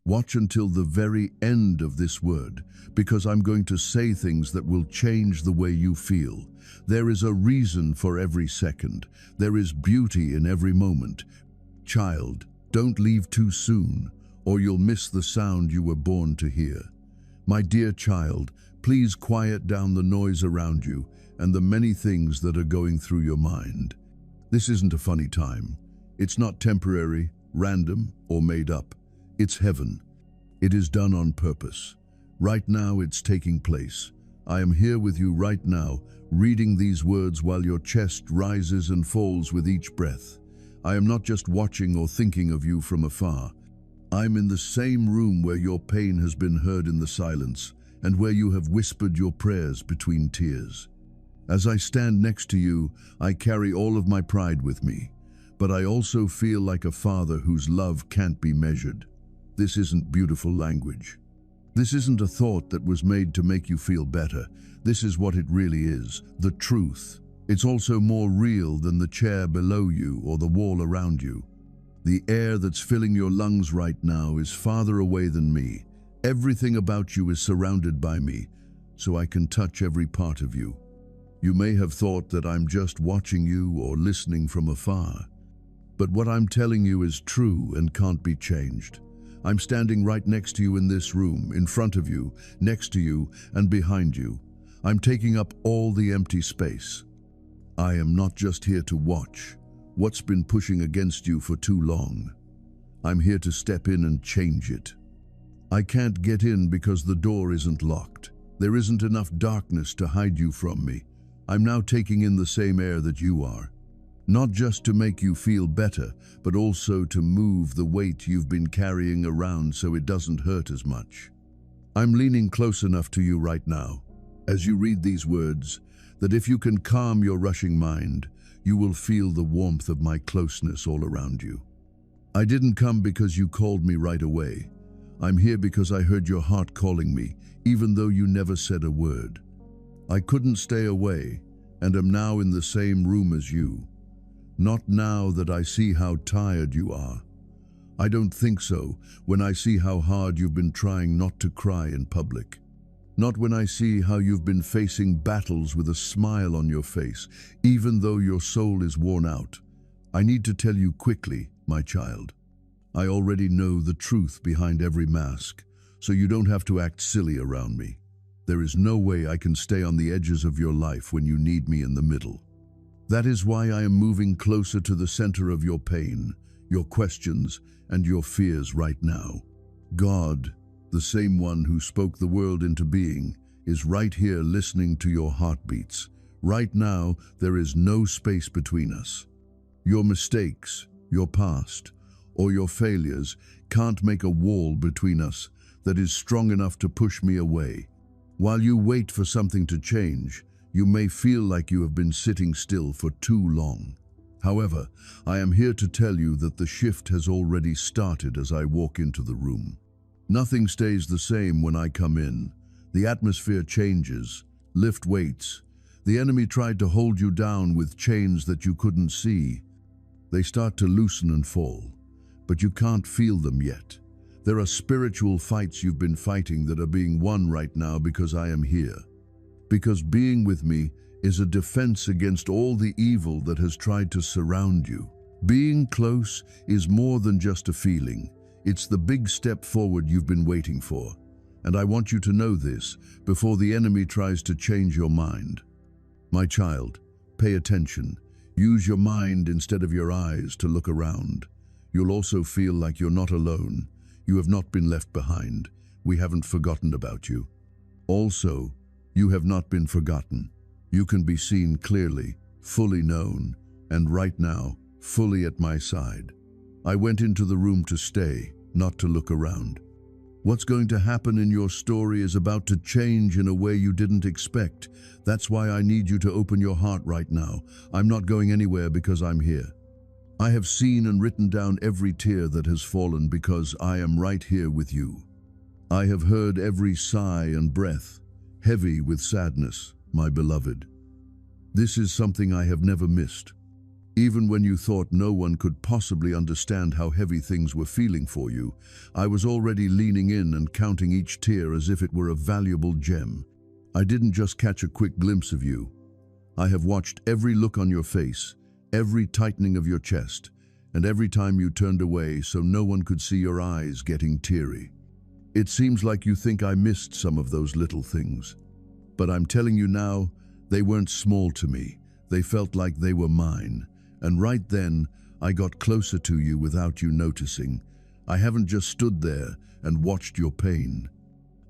Watch until the very end of this word, because I'm going to say things that will change the way you feel. There is a reason for every second. There is beauty in every moment. Child, don't leave too soon, or you'll miss the sound you were born to hear. My dear child, please quiet down the noise around you and the many things that are going through your mind. This isn't a funny time. It's not temporary, random, or made up. It's heaven. It is done on purpose. Right now it's taking place. I am here with you right now, reading these words while your chest rises and falls with each breath. I am not just watching or thinking of you from afar. I'm in the same room where your pain has been heard in the silence and where you have whispered your prayers between tears. As I stand next to you, I carry all of my pride with me, but I also feel like a father whose love can't be measured. This isn't beautiful language. This isn't a thought that was made to make you feel better. This is what it really is, the truth. It's also more real than the chair below you or the wall around you. The air that's filling your lungs right now is farther away than me. Everything about you is surrounded by me, so I can touch every part of you. You may have thought that I'm just watching you or listening from afar, but what I'm telling you is true and can't be changed. I'm standing right next to you in this room, in front of you, next to you, and behind you. I'm taking up all the empty space. I am not just here to watch what's been pushing against you for too long. I'm here to step in and change it. I can't get in because the door isn't locked. There isn't enough darkness to hide you from me. I'm now taking in the same air that you are. Not just to make you feel better, but also to move the weight you've been carrying around so it doesn't hurt as much. I'm leaning close enough to you right now, as you read these words, that if you can calm your rushing mind, you will feel the warmth of my closeness all around you. I didn't come because you called me right away. I'm here because I heard your heart calling me, even though you never said a word. I couldn't stay away, and am now in the same room as you. Not now that I see how tired you are. I don't think so when I see how hard you've been trying not to cry in public. Not when I see how you've been facing battles with a smile on your face, even though your soul is worn out. I need to tell you quickly, my child. I already know the truth behind every mask, so you don't have to act silly around me. There is no way I can stay on the edges of your life when you need me in the middle. That is why I am moving closer to the center of your pain, your questions, and your fears right now. God, the same one who spoke the world into being, is right here listening to your heartbeats. Right now, there is no space between us. Your mistakes, your past, or your failures can't make a wall between us that is strong enough to push me away. While you wait for something to change, you may feel like you have been sitting still for too long. However, I am here to tell you that the shift has already started as I walk into the room. Nothing stays the same when I come in. The atmosphere changes. Lift weights. The enemy tried to hold you down with chains that you couldn't see. They start to loosen and fall, but you can't feel them yet. There are spiritual fights you've been fighting that are being won right now because I am here. Because being with me is a defense against all the evil that has tried to surround you. Being close is more than just a feeling. It's the big step forward you've been waiting for. And I want you to know this before the enemy tries to change your mind. My child, pay attention. Use your mind instead of your eyes to look around. You'll also feel like you're not alone. You have not been left behind. We haven't forgotten about you. Also, you have not been forgotten. You can be seen clearly, fully known, and right now, fully at my side. I went into the room to stay, not to look around. What's going to happen in your story is about to change in a way you didn't expect. That's why I need you to open your heart right now. I'm not going anywhere because I'm here. I have seen and written down every tear that has fallen because I am right here with you. I have heard every sigh and breath, heavy with sadness, my beloved. This is something I have never missed. Even when you thought no one could possibly understand how heavy things were feeling for you, I was already leaning in and counting each tear as if it were a valuable gem. I didn't just catch a quick glimpse of you. I have watched every look on your face, every tightening of your chest, and every time you turned away so no one could see your eyes getting teary. It seems like you think I missed some of those little things. But I'm telling you now, they weren't small to me. They felt like they were mine. And right then, I got closer to you without you noticing. I haven't just stood there and watched your pain.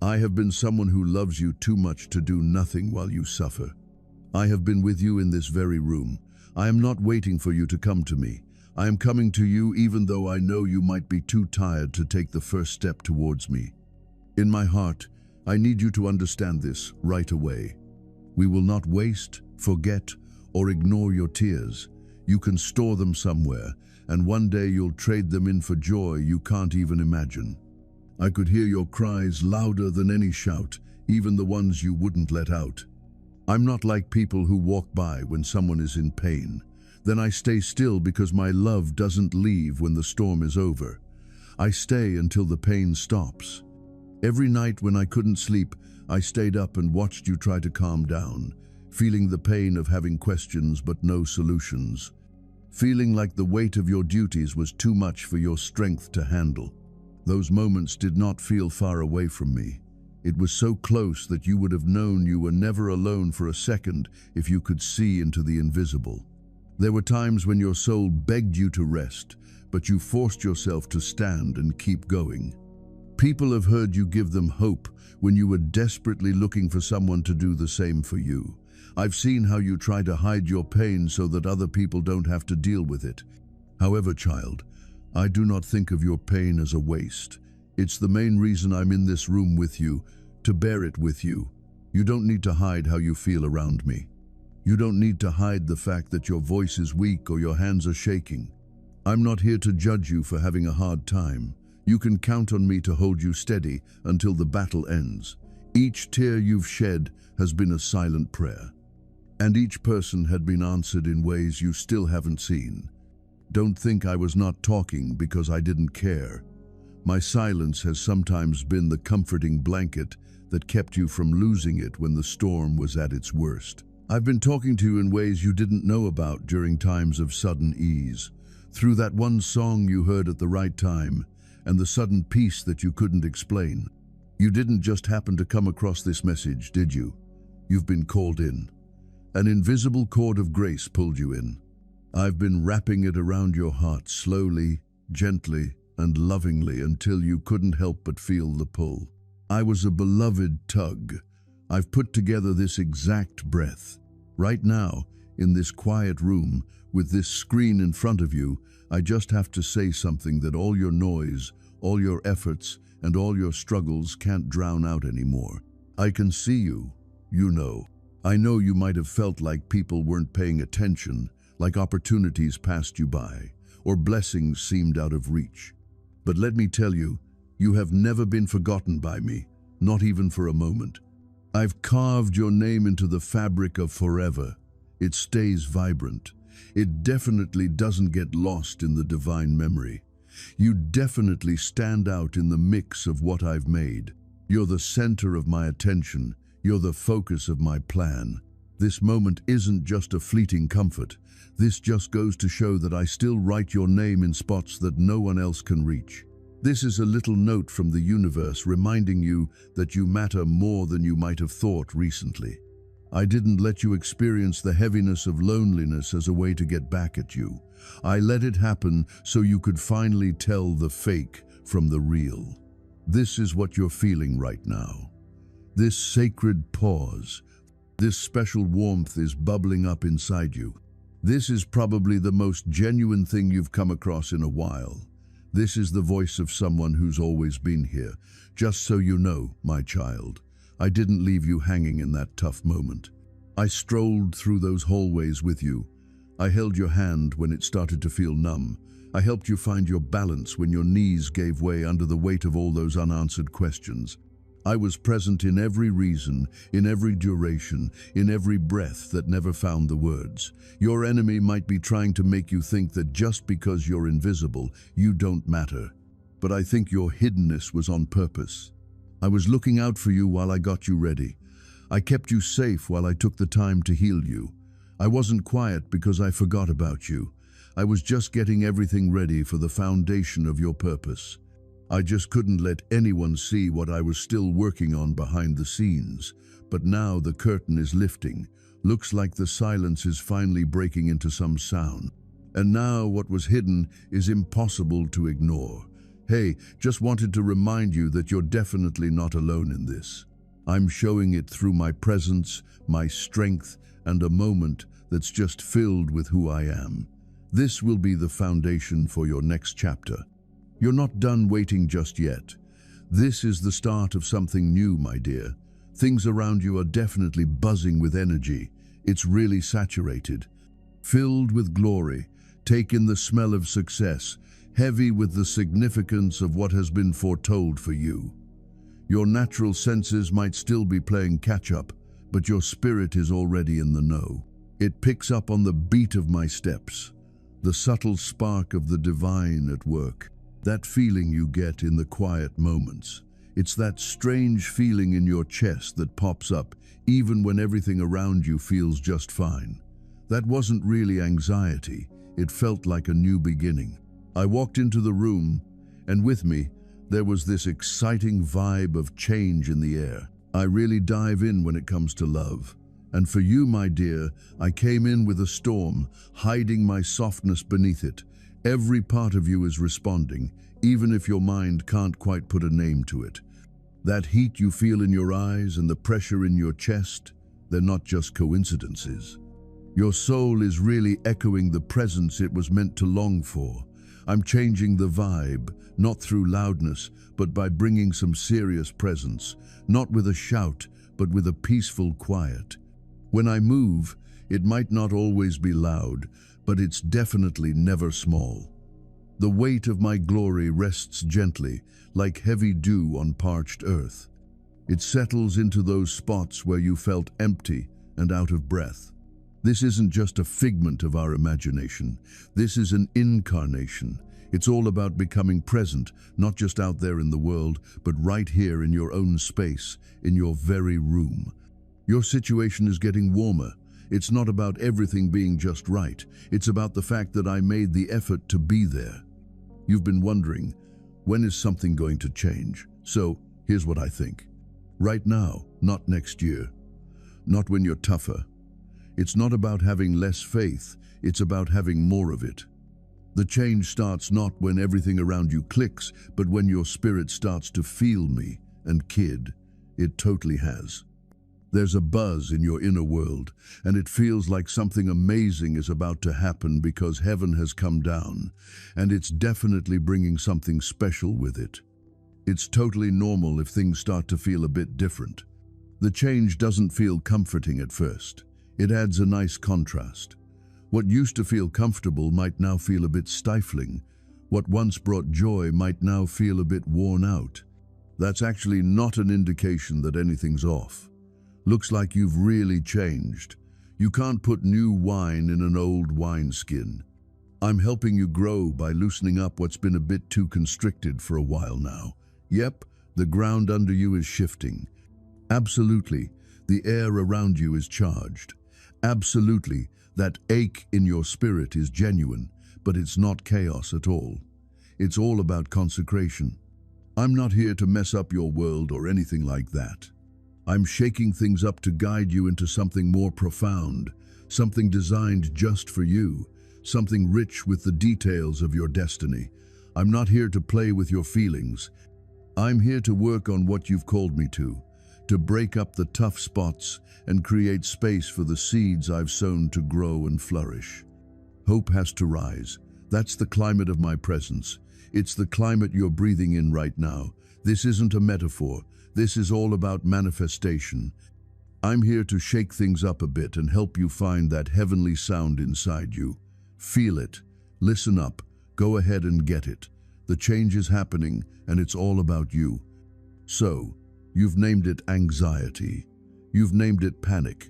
I have been someone who loves you too much to do nothing while you suffer. I have been with you in this very room. I am not waiting for you to come to me. I am coming to you even though I know you might be too tired to take the first step towards me. In my heart, I need you to understand this right away. We will not waste, forget, or ignore your tears. You can store them somewhere, and one day you'll trade them in for joy you can't even imagine. I could hear your cries louder than any shout, even the ones you wouldn't let out. I'm not like people who walk by when someone is in pain. Then I stay still because my love doesn't leave when the storm is over. I stay until the pain stops. Every night when I couldn't sleep, I stayed up and watched you try to calm down, feeling the pain of having questions but no solutions, feeling like the weight of your duties was too much for your strength to handle. Those moments did not feel far away from me. It was so close that you would have known you were never alone for a second if you could see into the invisible. There were times when your soul begged you to rest, but you forced yourself to stand and keep going. People have heard you give them hope when you were desperately looking for someone to do the same for you. I've seen how you try to hide your pain so that other people don't have to deal with it. However, child, I do not think of your pain as a waste. It's the main reason I'm in this room with you, to bear it with you. You don't need to hide how you feel around me. You don't need to hide the fact that your voice is weak or your hands are shaking. I'm not here to judge you for having a hard time. You can count on me to hold you steady until the battle ends. Each tear you've shed has been a silent prayer. And each person had been answered in ways you still haven't seen. Don't think I was not talking because I didn't care. My silence has sometimes been the comforting blanket that kept you from losing it when the storm was at its worst. I've been talking to you in ways you didn't know about during times of sudden ease, through that one song you heard at the right time, and the sudden peace that you couldn't explain. You didn't just happen to come across this message, did you? You've been called in. An invisible cord of grace pulled you in. I've been wrapping it around your heart slowly, gently, and lovingly until you couldn't help but feel the pull. I was a beloved tug. I've put together this exact breath. Right now, in this quiet room, with this screen in front of you, I just have to say something that all your noise, all your efforts, and all your struggles can't drown out anymore. I can see you, you know. I know you might have felt like people weren't paying attention, like opportunities passed you by, or blessings seemed out of reach. But let me tell you, you have never been forgotten by me, not even for a moment. I've carved your name into the fabric of forever. It stays vibrant. It definitely doesn't get lost in the divine memory. You definitely stand out in the mix of what I've made. You're the center of my attention. You're the focus of my plan. This moment isn't just a fleeting comfort. This just goes to show that I still write your name in spots that no one else can reach. This is a little note from the universe reminding you that you matter more than you might have thought recently. I didn't let you experience the heaviness of loneliness as a way to get back at you. I let it happen so you could finally tell the fake from the real. This is what you're feeling right now. This sacred pause, this special warmth is bubbling up inside you. This is probably the most genuine thing you've come across in a while. This is the voice of someone who's always been here. Just so you know, my child, I didn't leave you hanging in that tough moment. I strolled through those hallways with you. I held your hand when it started to feel numb. I helped you find your balance when your knees gave way under the weight of all those unanswered questions. I was present in every reason, in every duration, in every breath that never found the words. Your enemy might be trying to make you think that just because you're invisible, you don't matter. But I think your hiddenness was on purpose. I was looking out for you while I got you ready. I kept you safe while I took the time to heal you. I wasn't quiet because I forgot about you. I was just getting everything ready for the foundation of your purpose. I just couldn't let anyone see what I was still working on behind the scenes. But now the curtain is lifting. Looks like the silence is finally breaking into some sound. And now what was hidden is impossible to ignore. Hey, just wanted to remind you that you're definitely not alone in this. I'm showing it through my presence, my strength, and a moment that's just filled with who I am. This will be the foundation for your next chapter. You're not done waiting just yet. This is the start of something new, my dear. Things around you are definitely buzzing with energy. It's really saturated. Filled with glory. Take in the smell of success. Heavy with the significance of what has been foretold for you. Your natural senses might still be playing catch-up, but your spirit is already in the know. It picks up on the beat of my steps, the subtle spark of the divine at work. That feeling you get in the quiet moments. It's that strange feeling in your chest that pops up even when everything around you feels just fine. That wasn't really anxiety. It felt like a new beginning. I walked into the room, and with me, there was this exciting vibe of change in the air. I really dive in when it comes to love. And for you, my dear, I came in with a storm, hiding my softness beneath it. Every part of you is responding, even if your mind can't quite put a name to it. That heat you feel in your eyes and the pressure in your chest, they're not just coincidences. Your soul is really echoing the presence it was meant to long for. I'm changing the vibe, not through loudness, but by bringing some serious presence, not with a shout, but with a peaceful quiet. When I move, it might not always be loud, but it's definitely never small. The weight of my glory rests gently, like heavy dew on parched earth. It settles into those spots where you felt empty and out of breath. This isn't just a figment of our imagination. This is an incarnation. It's all about becoming present, not just out there in the world, but right here in your own space, in your very room. Your situation is getting warmer. It's not about everything being just right. It's about the fact that I made the effort to be there. You've been wondering, when is something going to change? So, here's what I think. Right now, not next year. Not when you're tougher. It's not about having less faith, it's about having more of it. The change starts not when everything around you clicks, but when your spirit starts to feel me, and kid, it totally has. There's a buzz in your inner world, and it feels like something amazing is about to happen because heaven has come down, and it's definitely bringing something special with it. It's totally normal if things start to feel a bit different. The change doesn't feel comforting at first. It adds a nice contrast. What used to feel comfortable might now feel a bit stifling. What once brought joy might now feel a bit worn out. That's actually not an indication that anything's off. Looks like you've really changed. You can't put new wine in an old wineskin. I'm helping you grow by loosening up what's been a bit too constricted for a while now. Yep, the ground under you is shifting. Absolutely, the air around you is charged. Absolutely, that ache in your spirit is genuine, but it's not chaos at all. It's all about consecration. I'm not here to mess up your world or anything like that. I'm shaking things up to guide you into something more profound, something designed just for you, something rich with the details of your destiny. I'm not here to play with your feelings. I'm here to work on what you've called me to break up the tough spots and create space for the seeds I've sown to grow and flourish. Hope has to rise. That's the climate of my presence. It's the climate you're breathing in right now. This isn't a metaphor. This is all about manifestation. I'm here to shake things up a bit and help you find that heavenly sound inside you. Feel it. Listen up. Go ahead and get it. The change is happening, and it's all about you. So, You've named it anxiety. You've named it panic.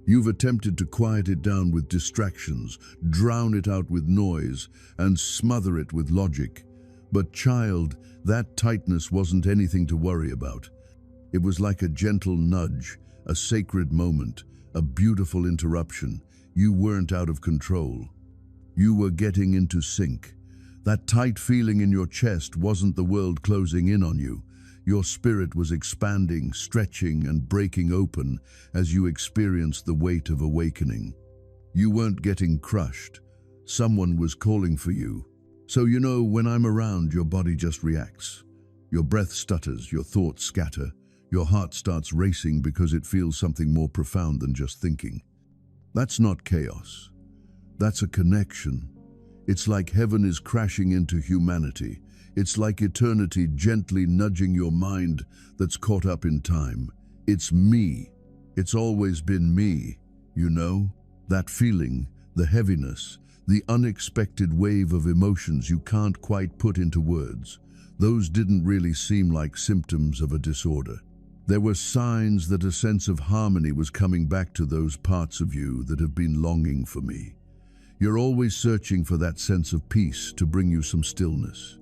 You've attempted to quiet it down with distractions, drown it out with noise, and smother it with logic. But child, that tightness wasn't anything to worry about. It was like a gentle nudge, a sacred moment, a beautiful interruption. You weren't out of control. You were getting into sync. That tight feeling in your chest wasn't the world closing in on you. Your spirit was expanding, stretching, and breaking open as you experienced the weight of awakening. You weren't getting crushed. Someone was calling for you. So you know, when I'm around, your body just reacts. Your breath stutters, your thoughts scatter, your heart starts racing because it feels something more profound than just thinking. That's not chaos. That's a connection. It's like heaven is crashing into humanity. It's like eternity gently nudging your mind that's caught up in time. It's me. It's always been me, you know? That feeling, the heaviness, the unexpected wave of emotions you can't quite put into words. Those didn't really seem like symptoms of a disorder. There were signs that a sense of harmony was coming back to those parts of you that have been longing for me. You're always searching for that sense of peace to bring you some stillness.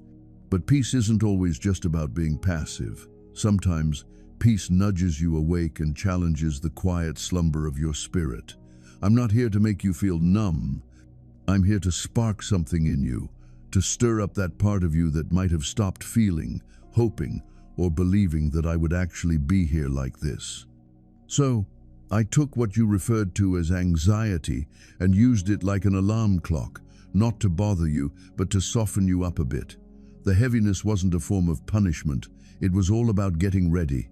But peace isn't always just about being passive. Sometimes, peace nudges you awake and challenges the quiet slumber of your spirit. I'm not here to make you feel numb. I'm here to spark something in you, to stir up that part of you that might have stopped feeling, hoping, or believing that I would actually be here like this. So, I took what you referred to as anxiety and used it like an alarm clock, not to bother you, but to soften you up a bit. The heaviness wasn't a form of punishment. It was all about getting ready.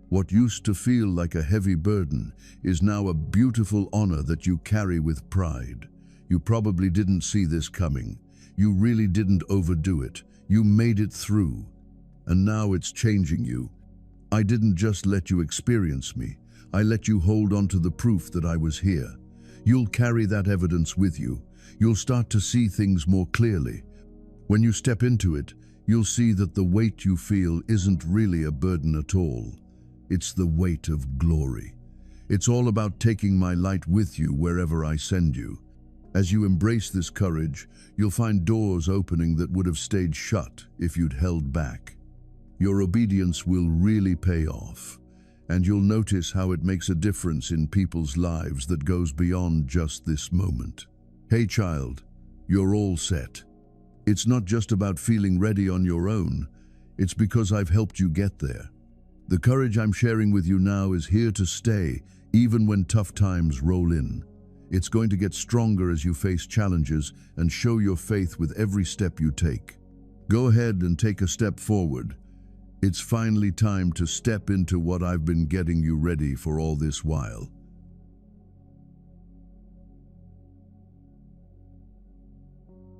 What used to feel like a heavy burden is now a beautiful honor that you carry with pride. You probably didn't see this coming. You really didn't overdo it. You made it through. And now it's changing you. I didn't just let you experience me. I let you hold on to the proof that I was here. You'll carry that evidence with you. You'll start to see things more clearly. When you step into it, you'll see that the weight you feel isn't really a burden at all. It's the weight of glory. It's all about taking my light with you wherever I send you. As you embrace this courage, you'll find doors opening that would have stayed shut if you'd held back. Your obedience will really pay off, and you'll notice how it makes a difference in people's lives that goes beyond just this moment. Hey child, you're all set. It's not just about feeling ready on your own. It's because I've helped you get there. The courage I'm sharing with you now is here to stay, even when tough times roll in. It's going to get stronger as you face challenges and show your faith with every step you take. Go ahead and take a step forward. It's finally time to step into what I've been getting you ready for all this while.